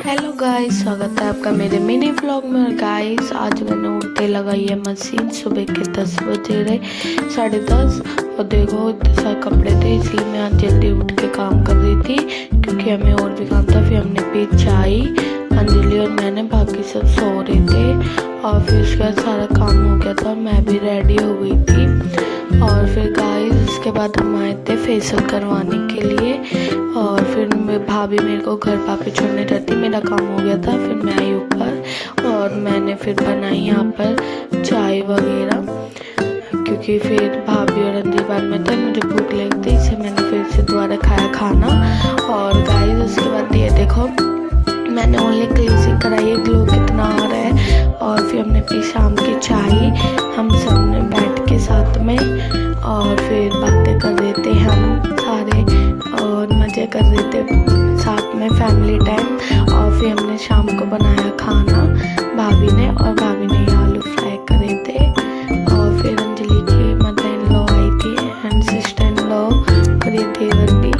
Hello guys, स्वागत है आपका मेरे मिनी व्लॉग में। और गाइस आज मैंने उठते लगाई है मशीन। सुबह के 10 बजे रहे, 10:30। और देखो इतने सारे कपड़े थे, इसलिए मैं आज जल्दी उठ के काम कर रही थी क्योंकि हमें और भी काम था। फिर हमने पी चाय, अंजलि और मैंने, बाकी सब सो रहे थे। और फिर उसके बाद सारा काम हो गया था, मैं भी रेडी हो गई थी। और फिर गाइस उसके बाद हम आए थे फेशियल करवाने के लिए। और फिर भाभी मेरे को घर पे छोड़ने जाती, मेरा काम हो गया था। फिर मैं आई ऊपर और मैंने फिर बनाई यहाँ पर चाय वगैरह, क्योंकि फिर भाभी और अंजलि बाद में थे, मुझे भूख लगी थी, इसे मैंने फिर से दोबारा खाया खाना। और गाइस उसके बाद ये देखो मैंने ओनली क्लीजिंग कराई है, ग्लो कितना आ रहा है। और फिर हमने पी शाम की चाय, हम सब ने बैठ के साथ में। और फिर बातें कर रहे थे हम सारे और मज़े कर रहे थे साथ में, फैमिली टाइम। और फिर हमने शाम को बनाया खाना भाभी ने, और भाभी ने ये आलू फ्राई करे थे। और फिर अंजलि की मदर इन लॉ आई थी एंड सिस्टर इन लॉ, और ये देवर भी,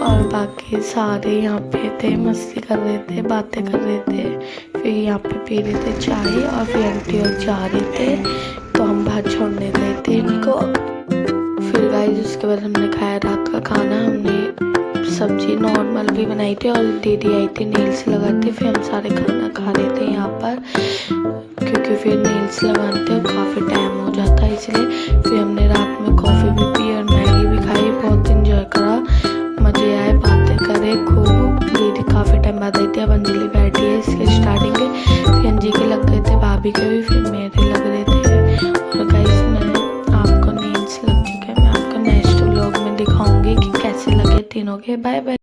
और बाकी सारे यहाँ पे थे, मस्ती कर रहे थे, बातें कर रहे थे। फिर यहाँ पे पी रहे थे चाय। और फिर आंटी और जा रहे थे तो हम बाहर छोड़ने गए थे इनको। फिर गाइस उसके बाद हमने खाया रात का खाना। हमने सब्जी नॉर्मल भी बनाई थी और दीदी आई थी नेल्स लगाते। फिर हम सारे खाना खा रहे थे यहाँ पर, क्योंकि फिर नेल्स लगाते और काफ़ी टाइम हो जाता है इसलिए। फिर हमने रात में कॉफ़ी भी पी और मैगी भी खाई, बहुत इंजॉय करा, मज़े आए, बातें करे खूब। दीदी काफ़ी टाइम बाद आई थी, अब अंजलि बैठी है इसके स्टार्टिंग के। फिर अंजलि के लग गए थे, भाभी के भी, फिर मेरे लग रहे थे। और गाइस मैं आपको नेल्स लग चुके हैं, मैं आपको नेक्स्ट व्लॉग में दिखाऊंगी कि कैसे लगे तीनों के। Bye bye.